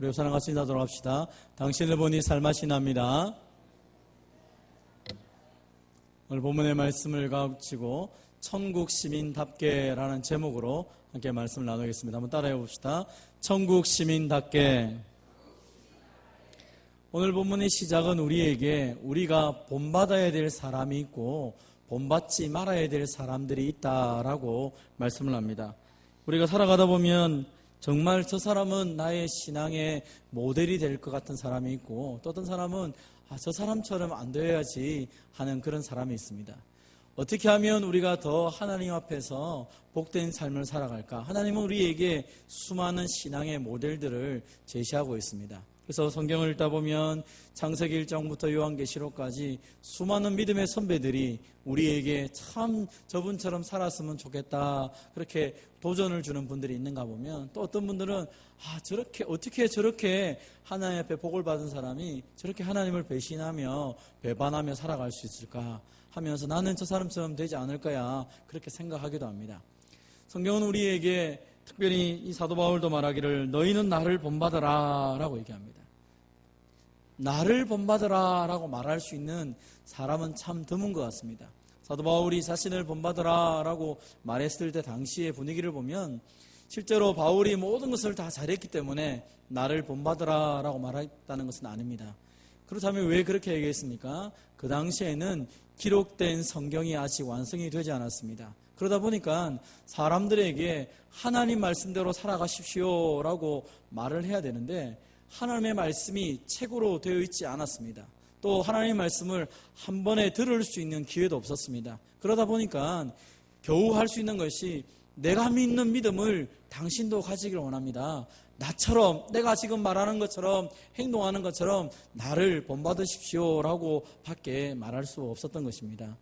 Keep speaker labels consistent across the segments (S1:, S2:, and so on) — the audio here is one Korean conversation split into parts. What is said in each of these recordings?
S1: 우리 옆사람 같이 인사하도록 합시다. 당신을 보니 살맛이 납니다. 오늘 본문의 말씀을 가르치고 천국 시민답게라는 제목으로 함께 말씀을 나누겠습니다. 한번 따라해 봅시다. 천국 시민답게. 오늘 본문의 시작은 우리에게 우리가 본받아야 될 사람이 있고 본받지 말아야 될 사람들이 있다라고 말씀을 합니다. 우리가 살아가다 보면 정말 저 사람은 나의 신앙의 모델이 될 것 같은 사람이 있고 또 어떤 사람은 저 사람처럼 안 되어야지 하는 그런 사람이 있습니다. 어떻게 하면 우리가 더 하나님 앞에서 복된 삶을 살아갈까? 하나님은 우리에게 수많은 신앙의 모델들을 제시하고 있습니다. 그래서 성경을 읽다 보면 창세기 1장부터 요한계시록까지 수많은 믿음의 선배들이 우리에게 참 저분처럼 살았으면 좋겠다 그렇게 도전을 주는 분들이 있는가 보면 또 어떤 분들은 저렇게 어떻게 저렇게 하나님 앞에 복을 받은 사람이 저렇게 하나님을 배신하며 배반하며 살아갈 수 있을까 하면서 나는 저 사람처럼 되지 않을 거야 그렇게 생각하기도 합니다. 성경은 우리에게 특별히 이 사도 바울도 말하기를 너희는 나를 본받으라 라고 얘기합니다. 나를 본받으라 라고 말할 수 있는 사람은 참 드문 것 같습니다. 사도 바울이 자신을 본받으라 라고 말했을 때 당시의 분위기를 보면 실제로 바울이 모든 것을 다 잘했기 때문에 나를 본받으라 라고 말했다는 것은 아닙니다. 그렇다면 왜 그렇게 얘기했습니까? 그 당시에는 기록된 성경이 아직 완성이 되지 않았습니다. 그러다 보니까 사람들에게 하나님 말씀대로 살아가십시오 라고 말을 해야 되는데 하나님의 말씀이 책으로 되어 있지 않았습니다. 또 하나님의 말씀을 한 번에 들을 수 있는 기회도 없었습니다. 그러다 보니까 겨우 할 수 있는 것이 내가 믿는 믿음을 당신도 가지기를 원합니다. 나처럼 내가 지금 말하는 것처럼 행동하는 것처럼 나를 본받으십시오 라고 밖에 말할 수 없었던 것입니다.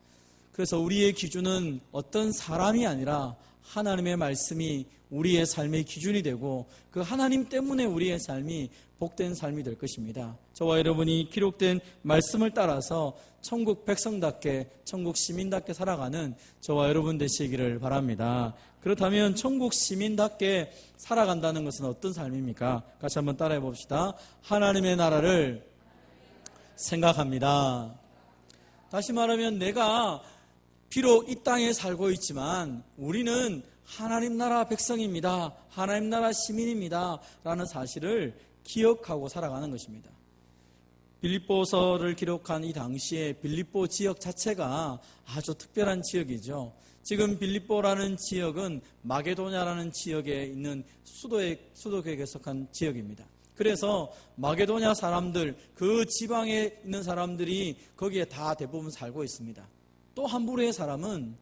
S1: 그래서 우리의 기준은 어떤 사람이 아니라 하나님의 말씀이 우리의 삶의 기준이 되고 그 하나님 때문에 우리의 삶이 복된 삶이 될 것입니다. 저와 여러분이 기록된 말씀을 따라서 천국 백성답게 천국 시민답게 살아가는 저와 여러분 되시기를 바랍니다. 그렇다면 천국 시민답게 살아간다는 것은 어떤 삶입니까? 같이 한번 따라해 봅시다. 하나님의 나라를 생각합니다. 다시 말하면 내가 비록 이 땅에 살고 있지만 우리는 하나님 나라 백성입니다. 하나님 나라 시민입니다. 라는 사실을 기억하고 살아가는 것입니다. 빌립보서를 기록한 이 당시에 빌립보 지역 자체가 아주 특별한 지역이죠. 지금 빌립보라는 지역은 마게도냐라는 지역에 있는 수도국에 속한 지역입니다. 그래서 마게도냐 사람들, 그 지방에 있는 사람들이 거기에 다 대부분 살고 있습니다. 또 한 부류의 사람은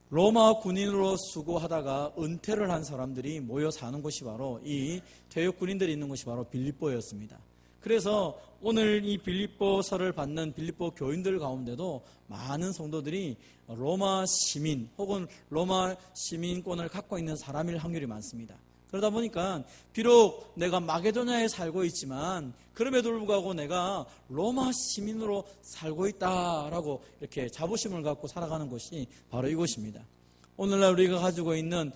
S1: 로마 군인으로 수고하다가 은퇴를 한 사람들이 모여 사는 곳이 바로 이 퇴역 군인들이 있는 곳이 바로 빌립보였습니다. 그래서 오늘 이 빌립보서를 받는 빌립보 교인들 가운데도 많은 성도들이 로마 시민 혹은 로마 시민권을 갖고 있는 사람일 확률이 많습니다. 그러다 보니까 비록 내가 마게도냐에 살고 있지만 그럼에도 불구하고 내가 로마 시민으로 살고 있다라고 이렇게 자부심을 갖고 살아가는 곳이 바로 이곳입니다. 오늘날 우리가 가지고 있는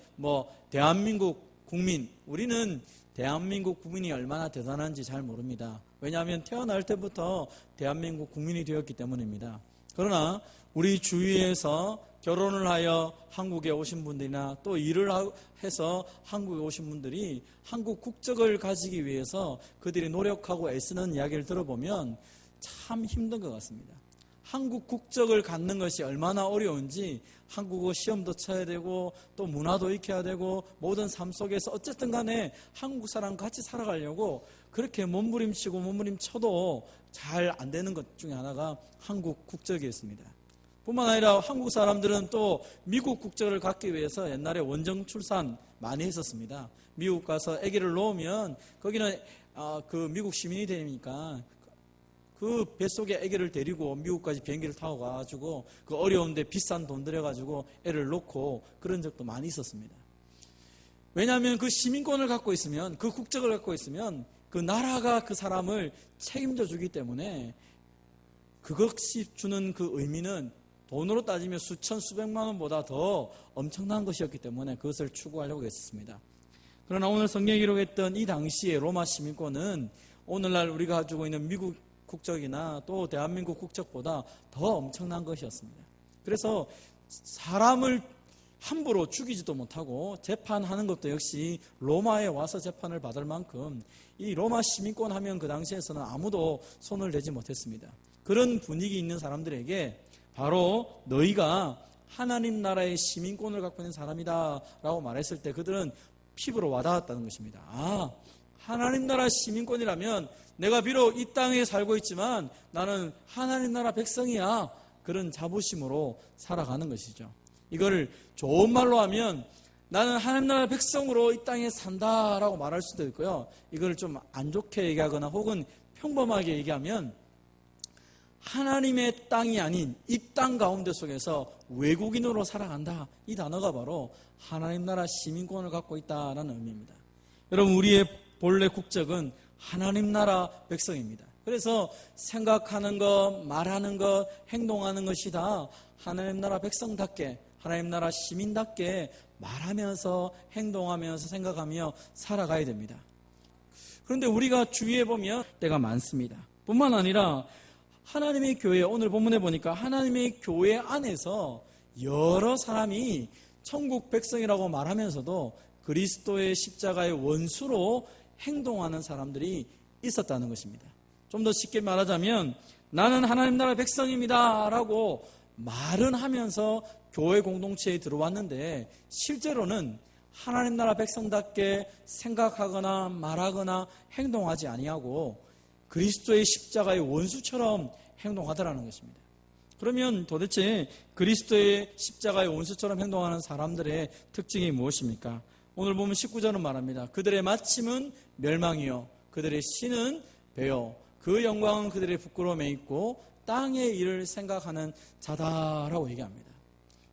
S1: 대한민국 국민, 우리는 대한민국 국민이 얼마나 대단한지 잘 모릅니다. 왜냐하면 태어날 때부터 대한민국 국민이 되었기 때문입니다. 그러나 우리 주위에서 결혼을 하여 한국에 오신 분들이나 또 일을 해서 한국에 오신 분들이 한국 국적을 가지기 위해서 그들이 노력하고 애쓰는 이야기를 들어보면 참 힘든 것 같습니다. 한국 국적을 갖는 것이 얼마나 어려운지 한국어 시험도 쳐야 되고 또 문화도 익혀야 되고 모든 삶 속에서 어쨌든 간에 한국 사람 같이 살아가려고 그렇게 몸부림치고 몸부림쳐도 잘 안 되는 것 중에 하나가 한국 국적이었습니다. 뿐만 아니라 한국 사람들은 또 미국 국적을 갖기 위해서 옛날에 원정 출산 많이 했었습니다. 미국 가서 아기를 놓으면 거기는 그 미국 시민이 되니까 그 뱃속에 아기를 데리고 미국까지 비행기를 타고 가가지고 그 어려운데 비싼 돈 들여가지고 애를 놓고 그런 적도 많이 있었습니다. 왜냐하면 그 시민권을 갖고 있으면 그 국적을 갖고 있으면 그 나라가 그 사람을 책임져 주기 때문에 그것이 주는 그 의미는 돈으로 따지면 수천 수백만 원보다 더 엄청난 것이었기 때문에 그것을 추구하려고 했습니다. 그러나 오늘 성경에 기록했던 이 당시의 로마 시민권은 오늘날 우리가 가지고 있는 미국 국적이나 또 대한민국 국적보다 더 엄청난 것이었습니다. 그래서 사람을 함부로 죽이지도 못하고 재판하는 것도 역시 로마에 와서 재판을 받을 만큼 이 로마 시민권 하면 그 당시에서는 아무도 손을 대지 못했습니다. 그런 분위기 있는 사람들에게 바로 너희가 하나님 나라의 시민권을 갖고 있는 사람이다 라고 말했을 때 그들은 피부로 와닿았다는 것입니다. 아, 하나님 나라 시민권이라면 내가 비록 이 땅에 살고 있지만 나는 하나님 나라 백성이야. 그런 자부심으로 살아가는 것이죠. 이걸 좋은 말로 하면 나는 하나님 나라 백성으로 이 땅에 산다라고 말할 수도 있고요. 이걸 좀 안 좋게 얘기하거나 혹은 평범하게 얘기하면 하나님의 땅이 아닌 이 땅 가운데 속에서 외국인으로 살아간다. 이 단어가 바로 하나님 나라 시민권을 갖고 있다는 의미입니다. 여러분, 우리의 본래 국적은 하나님 나라 백성입니다. 그래서 생각하는 것, 말하는 것, 행동하는 것이 다 하나님 나라 백성답게, 하나님 나라 시민답게 말하면서 행동하면서 생각하며 살아가야 됩니다. 그런데 우리가 주위에 보면 때가 많습니다. 뿐만 아니라 하나님의 교회, 오늘 본문에 보니까 하나님의 교회 안에서 여러 사람이 천국 백성이라고 말하면서도 그리스도의 십자가의 원수로 행동하는 사람들이 있었다는 것입니다. 좀 더 쉽게 말하자면 나는 하나님 나라 백성입니다 라고 말은 하면서 교회 공동체에 들어왔는데 실제로는 하나님 나라 백성답게 생각하거나 말하거나 행동하지 아니하고 그리스도의 십자가의 원수처럼 행동하더라는 것입니다. 그러면 도대체 그리스도의 십자가의 원수처럼 행동하는 사람들의 특징이 무엇입니까? 오늘 보면 19절은 말합니다. 그들의 마침은 멸망이요 그들의 신은 배요 그 영광은 그들의 부끄러움에 있고 땅의 일을 생각하는 자다라고 얘기합니다.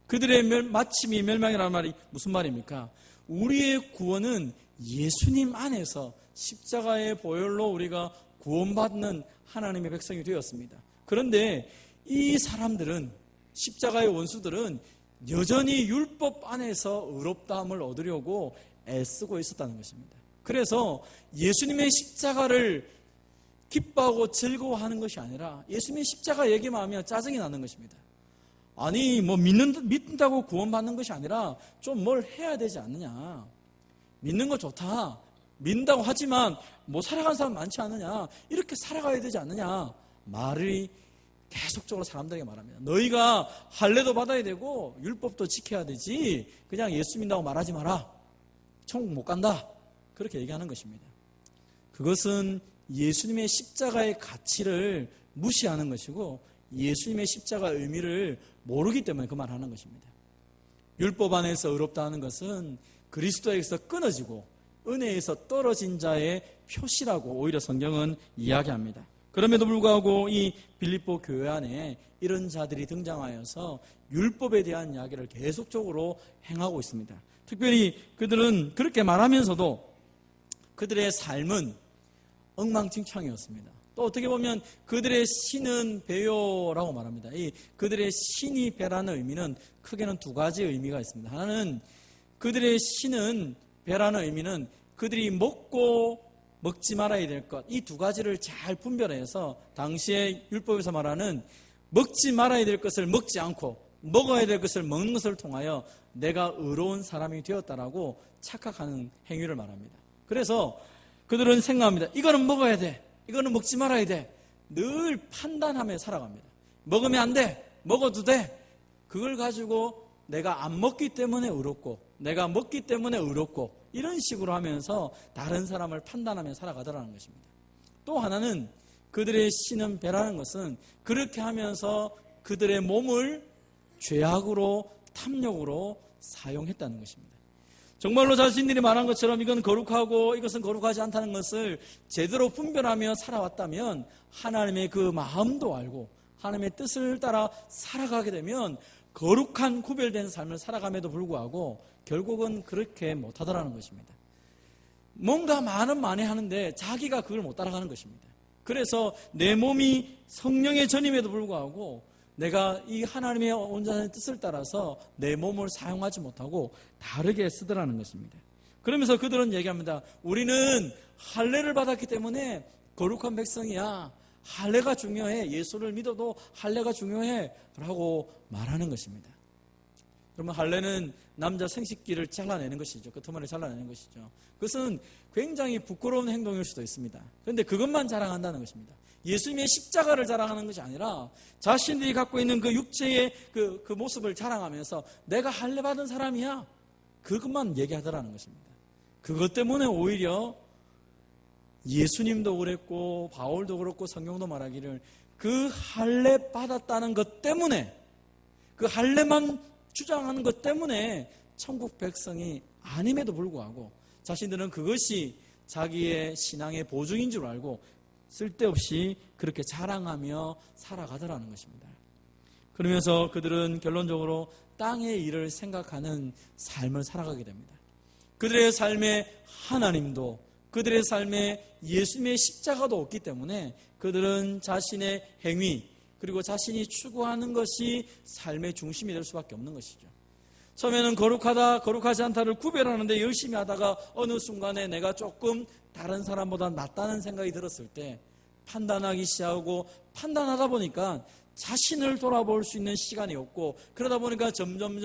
S1: 그들의 마침이 멸망이라는 말이 무슨 말입니까? 우리의 구원은 예수님 안에서 십자가의 보혈로 우리가 구원받는 하나님의 백성이 되었습니다. 그런데 이 사람들은, 십자가의 원수들은 여전히 율법 안에서 의롭다함을 얻으려고 애쓰고 있었다는 것입니다. 그래서 예수님의 십자가를 기뻐하고 즐거워하는 것이 아니라 예수님의 십자가 얘기만 하면 짜증이 나는 것입니다. 아니 믿는다고 구원받는 것이 아니라 좀 뭘 해야 되지 않느냐. 믿는 거 좋다. 믿는다고 하지만 살아가는 사람 많지 않느냐. 이렇게 살아가야 되지 않느냐. 말이 계속적으로 사람들에게 말합니다. 너희가 할례도 받아야 되고 율법도 지켜야 되지 그냥 예수 믿는다고 말하지 마라. 천국 못 간다. 그렇게 얘기하는 것입니다. 그것은 예수님의 십자가의 가치를 무시하는 것이고 예수님의 십자가의 의미를 모르기 때문에 그 말을 하는 것입니다. 율법 안에서 의롭다 하는 것은 그리스도에게서 끊어지고 은혜에서 떨어진 자의 표시라고 오히려 성경은 이야기합니다. 그럼에도 불구하고 이 빌립보 교회 안에 이런 자들이 등장하여서 율법에 대한 이야기를 계속적으로 행하고 있습니다. 특별히 그들은 그렇게 말하면서도 그들의 삶은 엉망진창이었습니다. 또 어떻게 보면 그들의 신은 배요라고 말합니다. 이 그들의 신이 배라는 의미는 크게는 두 가지 의미가 있습니다. 하나는 그들의 신은 배라는 의미는 그들이 먹고 먹지 말아야 될 것, 이 두 가지를 잘 분별해서 당시의 율법에서 말하는 먹지 말아야 될 것을 먹지 않고 먹어야 될 것을 먹는 것을 통하여 내가 의로운 사람이 되었다라고 착각하는 행위를 말합니다. 그래서 그들은 생각합니다. 이거는 먹어야 돼. 이거는 먹지 말아야 돼. 늘 판단하며 살아갑니다. 먹으면 안 돼. 먹어도 돼. 그걸 가지고 내가 안 먹기 때문에 의롭고 내가 먹기 때문에 의롭고 이런 식으로 하면서 다른 사람을 판단하며 살아가더라는 것입니다. 또 하나는 그들의 신은 배라는 것은 그렇게 하면서 그들의 몸을 죄악으로 탐욕으로 사용했다는 것입니다. 정말로 자신들이 말한 것처럼 이건 거룩하고 이것은 거룩하지 않다는 것을 제대로 분별하며 살아왔다면 하나님의 그 마음도 알고 하나님의 뜻을 따라 살아가게 되면 거룩한 구별된 삶을 살아감에도 불구하고 결국은 그렇게 못하더라는 것입니다. 뭔가 많이 하는데 자기가 그걸 못 따라가는 것입니다. 그래서 내 몸이 성령의 전임에도 불구하고 내가 이 하나님의 온전한 뜻을 따라서 내 몸을 사용하지 못하고 다르게 쓰더라는 것입니다. 그러면서 그들은 얘기합니다. 우리는 할례를 받았기 때문에 거룩한 백성이야. 할례가 중요해. 예수를 믿어도 할례가 중요해. 라고 말하는 것입니다. 그러면 할례는 남자 생식기를 잘라내는 것이죠. 끄트머리를 잘라내는 것이죠. 그것은 굉장히 부끄러운 행동일 수도 있습니다. 그런데 그것만 자랑한다는 것입니다. 예수님의 십자가를 자랑하는 것이 아니라 자신들이 갖고 있는 그 육체의 그 모습을 자랑하면서 내가 할례 받은 사람이야. 그것만 얘기하더라는 것입니다. 그것 때문에 오히려 예수님도 그랬고 바울도 그렇고 성경도 말하기를 그 할례 받았다는 것 때문에, 그 할례만 주장하는 것 때문에 천국 백성이 아님에도 불구하고 자신들은 그것이 자기의 신앙의 보증인 줄 알고 쓸데없이 그렇게 자랑하며 살아가더라는 것입니다. 그러면서 그들은 결론적으로 땅의 일을 생각하는 삶을 살아가게 됩니다. 그들의 삶에 하나님도, 그들의 삶에 예수님의 십자가도 없기 때문에 그들은 자신의 행위, 그리고 자신이 추구하는 것이 삶의 중심이 될 수밖에 없는 것이죠. 처음에는 거룩하다, 거룩하지 않다를 구별하는데 열심히 하다가 어느 순간에 내가 조금 다른 사람보다 낫다는 생각이 들었을 때 판단하기 시작하고, 판단하다 보니까 자신을 돌아볼 수 있는 시간이 없고, 그러다 보니까 점점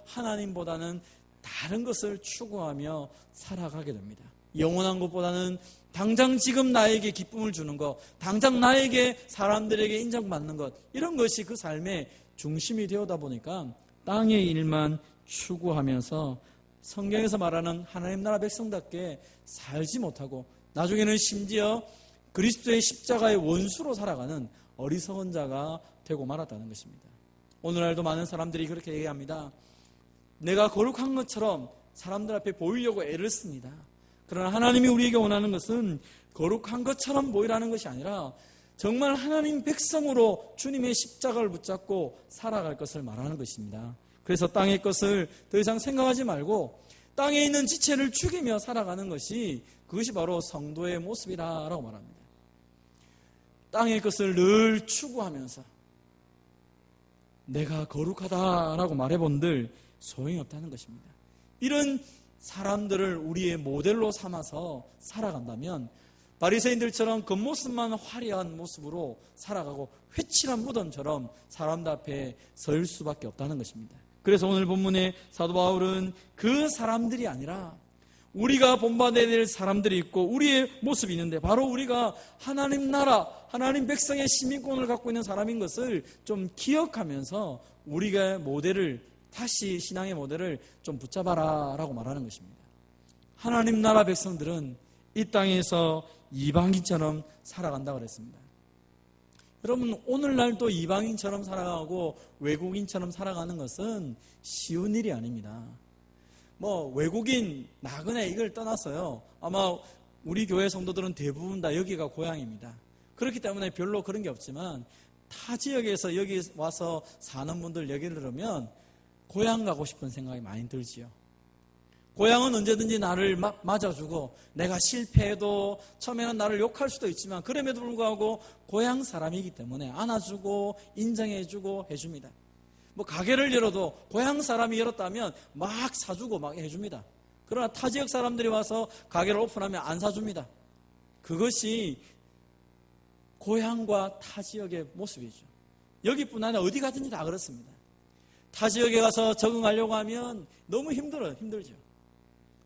S1: 하나님보다는 다른 것을 추구하며 살아가게 됩니다. 영원한 것보다는 당장 지금 나에게 기쁨을 주는 것, 당장 나에게 사람들에게 인정받는 것, 이런 것이 그 삶의 중심이 되어다 보니까 땅의 일만 추구하면서 성경에서 말하는 하나님 나라 백성답게 살지 못하고 나중에는 심지어 그리스도의 십자가의 원수로 살아가는 어리석은 자가 되고 말았다는 것입니다. 오늘날도 많은 사람들이 그렇게 얘기합니다. 내가 거룩한 것처럼 사람들 앞에 보이려고 애를 씁니다. 그러나 하나님이 우리에게 원하는 것은 거룩한 것처럼 보이라는 것이 아니라 정말 하나님 백성으로 주님의 십자가를 붙잡고 살아갈 것을 말하는 것입니다. 그래서 땅의 것을 더 이상 생각하지 말고 땅에 있는 지체를 죽이며 살아가는 것이, 그것이 바로 성도의 모습이라고 말합니다. 땅의 것을 늘 추구하면서 내가 거룩하다라고 말해본들 소용이 없다는 것입니다. 이런 사람들을 우리의 모델로 삼아서 살아간다면 바리새인들처럼 겉모습만 화려한 모습으로 살아가고 회칠한 무덤처럼 사람들 앞에 설 수밖에 없다는 것입니다. 그래서 오늘 본문의 사도 바울은 그 사람들이 아니라 우리가 본받아야 될 사람들이 있고 우리의 모습이 있는데, 바로 우리가 하나님 나라, 하나님 백성의 시민권을 갖고 있는 사람인 것을 좀 기억하면서 우리가 모델을, 다시 신앙의 모델을 좀 붙잡아라 라고 말하는 것입니다. 하나님 나라 백성들은 이 땅에서 이방인처럼 살아간다고 그랬습니다. 여러분, 오늘날도 이방인처럼 살아가고 외국인처럼 살아가는 것은 쉬운 일이 아닙니다. 외국인 나그네 이걸 떠나서요, 아마 우리 교회 성도들은 대부분 다 여기가 고향입니다. 그렇기 때문에 별로 그런 게 없지만 타 지역에서 여기 와서 사는 분들 얘기를 들으면 고향 가고 싶은 생각이 많이 들지요. 고향은 언제든지 나를 맞아주고, 내가 실패해도 처음에는 나를 욕할 수도 있지만 그럼에도 불구하고 고향 사람이기 때문에 안아주고 인정해주고 해줍니다. 가게를 열어도 고향 사람이 열었다면 막 사주고 막 해줍니다. 그러나 타 지역 사람들이 와서 가게를 오픈하면 안 사줍니다. 그것이 고향과 타 지역의 모습이죠. 여기뿐 아니라 어디 가든지 다 그렇습니다. 타 지역에 가서 적응하려고 하면 너무 힘들죠.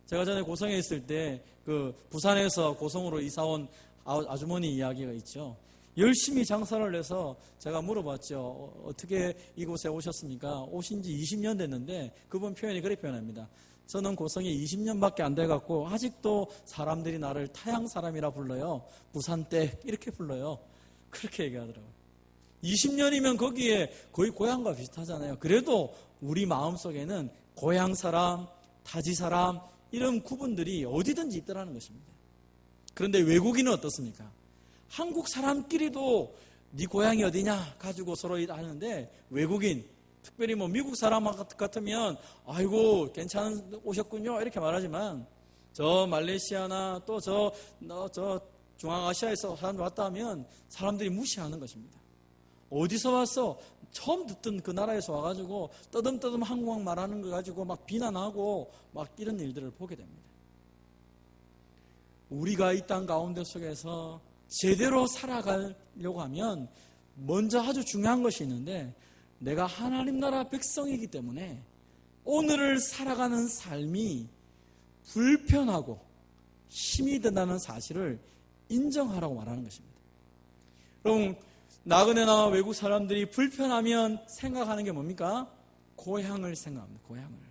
S1: 제가 전에 고성에 있을 때 부산에서 고성으로 이사온 아주머니 이야기가 있죠. 열심히 장사를 해서 제가 물어봤죠. 어떻게 이곳에 오셨습니까? 오신 지 20년 됐는데 그분 표현이 그렇게 표현합니다. 저는 고성에 20년밖에 안 돼갖고 아직도 사람들이 나를 타양 사람이라 불러요. 부산댁 이렇게 불러요. 그렇게 얘기하더라고요. 20년이면 거기에 거의 고향과 비슷하잖아요. 그래도 우리 마음속에는 고향 사람, 타지 사람 이런 구분들이 어디든지 있더라는 것입니다. 그런데 외국인은 어떻습니까? 한국 사람끼리도 네 고향이 어디냐 가지고 서로 하는데, 외국인, 특별히 미국 사람 같으면 아이고 괜찮은 오셨군요 이렇게 말하지만, 저 말레이시아나 또 저 중앙아시아에서 사람들 왔다 하면 사람들이 무시하는 것입니다. 어디서 왔어? 처음 듣던 그 나라에서 와가지고 떠듬떠듬 한국말 말하는 거 가지고 막 비난하고 막 이런 일들을 보게 됩니다. 우리가 이 땅 가운데 속에서 제대로 살아가려고 하면 먼저 아주 중요한 것이 있는데, 내가 하나님 나라 백성이기 때문에 오늘을 살아가는 삶이 불편하고 힘이 든다는 사실을 인정하라고 말하는 것입니다. 여러분, 나그네나 외국 사람들이 불편하면 생각하는 게 뭡니까? 고향을 생각합니다. 고향을.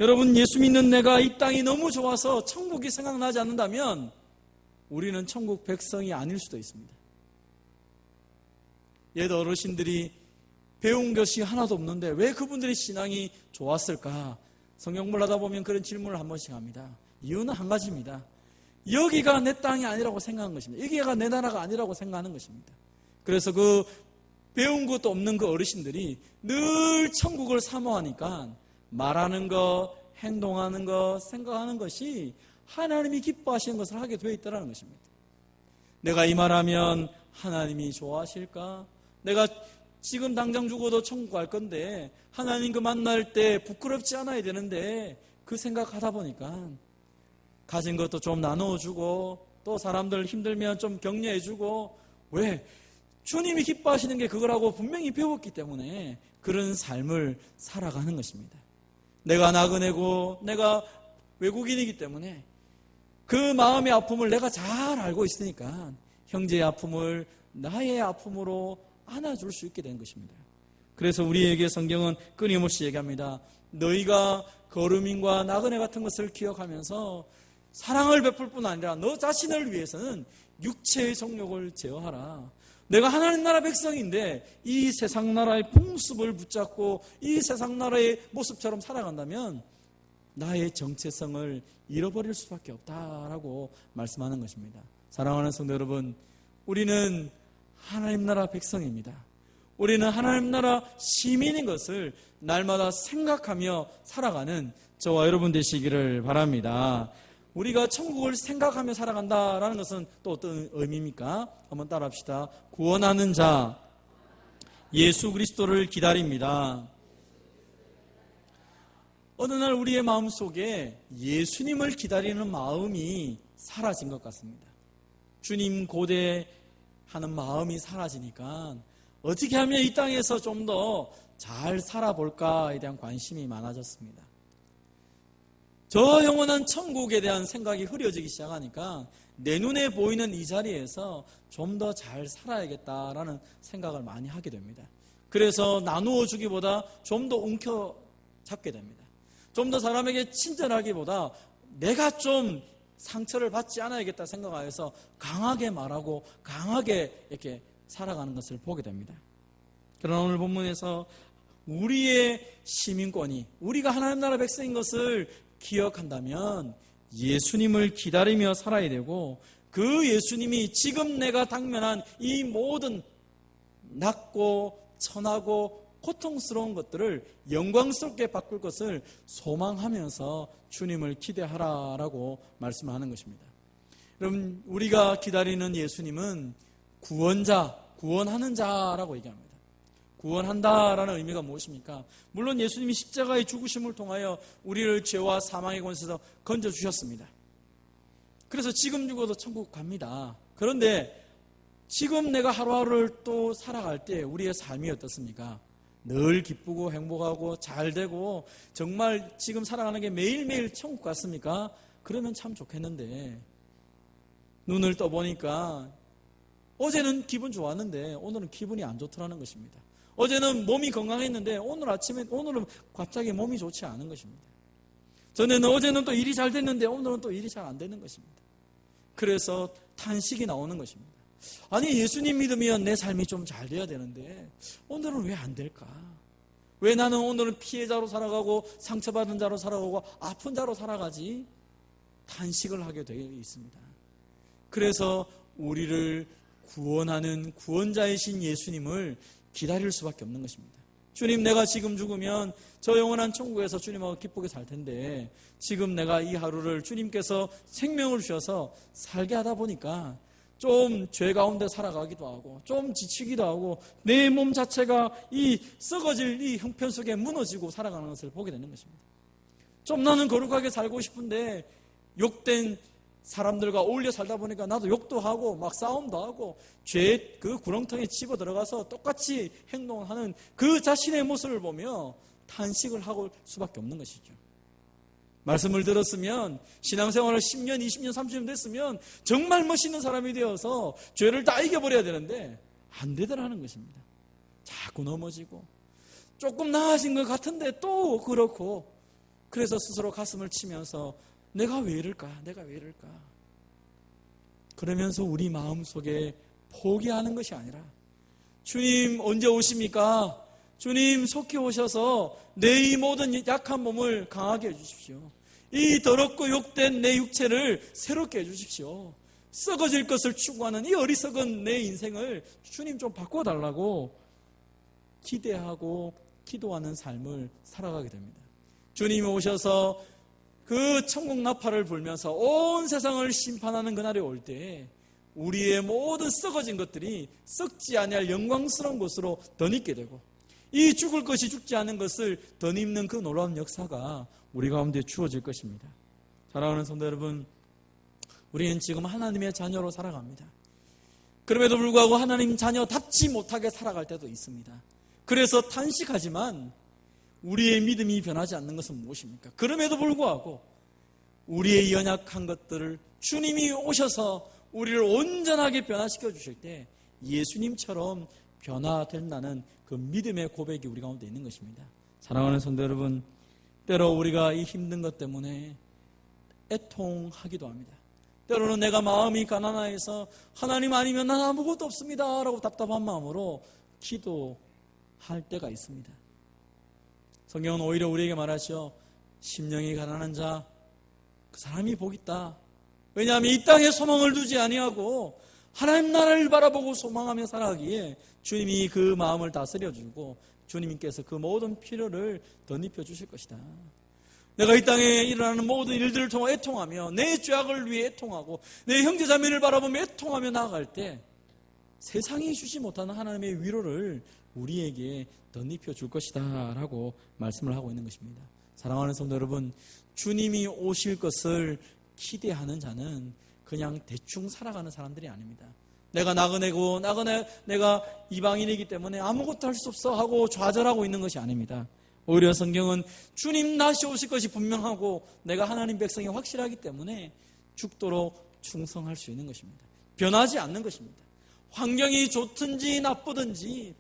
S1: 여러분, 예수 믿는 내가 이 땅이 너무 좋아서 천국이 생각나지 않는다면 우리는 천국 백성이 아닐 수도 있습니다. 옛 어르신들이 배운 것이 하나도 없는데 왜 그분들의 신앙이 좋았을까? 성경을 하다 보면 그런 질문을 한 번씩 합니다. 이유는 한 가지입니다. 여기가 내 땅이 아니라고 생각한 것입니다. 여기가 내 나라가 아니라고 생각하는 것입니다. 그래서 그 배운 것도 없는 그 어르신들이 늘 천국을 사모하니까 말하는 것, 행동하는 것, 생각하는 것이 하나님이 기뻐하시는 것을 하게 되어 있다는 것입니다. 내가 이 말하면 하나님이 좋아하실까? 내가 지금 당장 죽어도 천국 갈 건데 하나님 그 만날 때 부끄럽지 않아야 되는데, 그 생각하다 보니까 가진 것도 좀 나누어주고 또 사람들 힘들면 좀 격려해주고, 왜? 주님이 기뻐하시는 게 그거라고 분명히 배웠기 때문에 그런 삶을 살아가는 것입니다. 내가 나그네고 내가 외국인이기 때문에 그 마음의 아픔을 내가 잘 알고 있으니까 형제의 아픔을 나의 아픔으로 안아줄 수 있게 된 것입니다. 그래서 우리에게 성경은 끊임없이 얘기합니다. 너희가 거류민과 나그네 같은 것을 기억하면서 사랑을 베풀 뿐 아니라 너 자신을 위해서는 육체의 정욕을 제어하라. 내가 하나님 나라 백성인데 이 세상 나라의 풍습을 붙잡고 이 세상 나라의 모습처럼 살아간다면 나의 정체성을 잃어버릴 수밖에 없다라고 말씀하는 것입니다. 사랑하는 성도 여러분, 우리는 하나님 나라 백성입니다. 우리는 하나님 나라 시민인 것을 날마다 생각하며 살아가는 저와 여러분 되시기를 바랍니다. 우리가 천국을 생각하며 살아간다라는 것은 또 어떤 의미입니까? 한번 따라합시다. 구원하는 자, 예수 그리스도를 기다립니다. 어느 날 우리의 마음속에 예수님을 기다리는 마음이 사라진 것 같습니다. 주님 고대하는 마음이 사라지니까 어떻게 하면 이 땅에서 좀 더 잘 살아볼까에 대한 관심이 많아졌습니다. 저 영원한 천국에 대한 생각이 흐려지기 시작하니까 내 눈에 보이는 이 자리에서 좀 더 잘 살아야겠다라는 생각을 많이 하게 됩니다. 그래서 나누어 주기보다 좀 더 움켜잡게 됩니다. 좀 더 사람에게 친절하기보다 내가 좀 상처를 받지 않아야겠다 생각하여서 강하게 말하고 강하게 이렇게 살아가는 것을 보게 됩니다. 그러나 오늘 본문에서 우리의 시민권이, 우리가 하나님 나라 백성인 것을 기억한다면 예수님을 기다리며 살아야 되고, 그 예수님이 지금 내가 당면한 이 모든 낮고 천하고 고통스러운 것들을 영광스럽게 바꿀 것을 소망하면서 주님을 기대하라라고 말씀하는 것입니다. 여러분, 우리가 기다리는 예수님은 구원자, 구원하는 자라고 얘기합니다. 구원한다라는 의미가 무엇입니까? 물론 예수님이 십자가의 죽으심을 통하여 우리를 죄와 사망의 권세에서 건져주셨습니다. 그래서 지금 죽어도 천국 갑니다. 그런데 지금 내가 하루하루를 또 살아갈 때 우리의 삶이 어떻습니까? 늘 기쁘고 행복하고 잘 되고 정말 지금 살아가는 게 매일매일 천국 같습니까? 그러면 참 좋겠는데, 눈을 떠보니까 어제는 기분 좋았는데 오늘은 기분이 안 좋더라는 것입니다. 어제는 몸이 건강했는데 오늘은 갑자기 몸이 좋지 않은 것입니다. 어제는 또 일이 잘 됐는데 오늘은 또 일이 잘 안 되는 것입니다. 그래서 탄식이 나오는 것입니다. 아니, 예수님 믿으면 내 삶이 좀 잘 돼야 되는데 오늘은 왜 안 될까? 왜 나는 오늘은 피해자로 살아가고 상처받은 자로 살아가고 아픈 자로 살아가지? 탄식을 하게 되어 있습니다. 그래서 우리를 구원하는 구원자이신 예수님을 기다릴 수밖에 없는 것입니다. 주님, 내가 지금 죽으면 저 영원한 천국에서 주님하고 기쁘게 살 텐데 지금 내가 이 하루를 주님께서 생명을 주셔서 살게 하다 보니까 좀 죄 가운데 살아가기도 하고 좀 지치기도 하고 내 몸 자체가 이 썩어질 이 형편 속에 무너지고 살아가는 것을 보게 되는 것입니다. 좀 나는 거룩하게 살고 싶은데 욕된 사람들과 어울려 살다 보니까 나도 욕도 하고 막 싸움도 하고 죄의 그 구렁텅이에 집어 들어가서 똑같이 행동하는 그 자신의 모습을 보며 탄식을 하고 수밖에 없는 것이죠. 말씀을 들었으면 신앙생활을 10년, 20년, 30년 됐으면 정말 멋있는 사람이 되어서 죄를 다 이겨버려야 되는데 안 되더라는 것입니다. 자꾸 넘어지고 조금 나아진 것 같은데 또 그렇고, 그래서 스스로 가슴을 치면서 내가 왜 이럴까? 내가 왜 이럴까? 그러면서 우리 마음속에 포기하는 것이 아니라 주님 언제 오십니까? 주님 속히 오셔서 내 이 모든 약한 몸을 강하게 해주십시오. 이 더럽고 욕된 내 육체를 새롭게 해주십시오. 썩어질 것을 추구하는 이 어리석은 내 인생을 주님 좀 바꿔달라고 기대하고 기도하는 삶을 살아가게 됩니다. 주님이 오셔서 그 천국 나팔을 불면서 온 세상을 심판하는 그날이 올 때 우리의 모든 썩어진 것들이 썩지 아니할 영광스러운 것으로 덧입게 되고, 이 죽을 것이 죽지 않은 것을 덧입는 그 놀라운 역사가 우리 가운데 주어질 것입니다. 사랑하는 성도 여러분, 우리는 지금 하나님의 자녀로 살아갑니다. 그럼에도 불구하고 하나님 자녀답지 못하게 살아갈 때도 있습니다. 그래서 탄식하지만 우리의 믿음이 변하지 않는 것은 무엇입니까? 그럼에도 불구하고 우리의 연약한 것들을 주님이 오셔서 우리를 온전하게 변화시켜 주실 때 예수님처럼 변화된다는 그 믿음의 고백이 우리 가운데 있는 것입니다. 사랑하는 성도 여러분, 때로 우리가 이 힘든 것 때문에 애통하기도 합니다. 때로는 내가 마음이 가난해서 하나님 아니면 난 아무것도 없습니다 라고 답답한 마음으로 기도할 때가 있습니다. 성경은 오히려 우리에게 말하죠. 심령이 가난한 자, 그 사람이 복 있다. 왜냐하면 이 땅에 소망을 두지 아니하고 하나님 나라를 바라보고 소망하며 살아가기에 주님이 그 마음을 다스려주고 주님께서 그 모든 필요를 덧입혀 주실 것이다. 내가 이 땅에 일어나는 모든 일들을 통해 애통하며 내 죄악을 위해 애통하고 내 형제자매를 바라보며 애통하며 나아갈 때 세상이 주지 못하는 하나님의 위로를 우리에게 덧입혀 줄 것이다 라고 말씀을 하고 있는 것입니다. 사랑하는 성도 여러분, 주님이 오실 것을 기대하는 자는 그냥 대충 살아가는 사람들이 아닙니다. 내가 나그네고 내가 이방인이기 때문에 아무것도 할 수 없어 하고 좌절하고 있는 것이 아닙니다. 오히려 성경은 주님 다시 오실 것이 분명하고 내가 하나님 백성이 확실하기 때문에 죽도록 충성할 수 있는 것입니다. 변하지 않는 것입니다. 환경이 좋든지 나쁘든지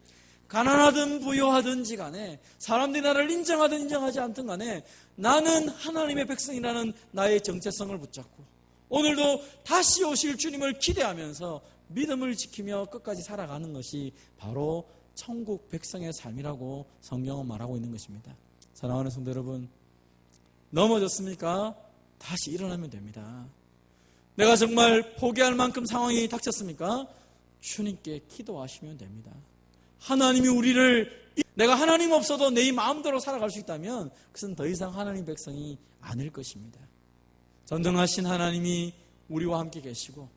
S1: 가난하든 부유하든지 간에 사람들이 나를 인정하든 인정하지 않든 간에 나는 하나님의 백성이라는 나의 정체성을 붙잡고 오늘도 다시 오실 주님을 기대하면서 믿음을 지키며 끝까지 살아가는 것이 바로 천국 백성의 삶이라고 성경은 말하고 있는 것입니다. 사랑하는 성도 여러분, 넘어졌습니까? 다시 일어나면 됩니다. 내가 정말 포기할 만큼 상황이 닥쳤습니까? 주님께 기도하시면 됩니다. 하나님이 내가 하나님 없어도 내 마음대로 살아갈 수 있다면 그것은 더 이상 하나님 백성이 아닐 것입니다. 전능하신 하나님이 우리와 함께 계시고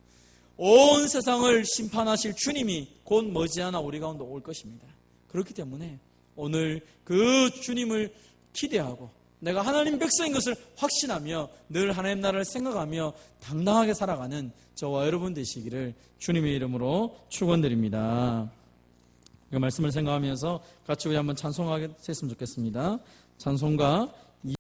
S1: 온 세상을 심판하실 주님이 곧 머지않아 우리 가운데 올 것입니다. 그렇기 때문에 오늘 그 주님을 기대하고 내가 하나님 백성인 것을 확신하며 늘 하나님 나라를 생각하며 당당하게 살아가는 저와 여러분 되시기를 주님의 이름으로 축원드립니다. 이 말씀을 생각하면서 같이 우리 한번 찬송하게 했으면 좋겠습니다. 찬송가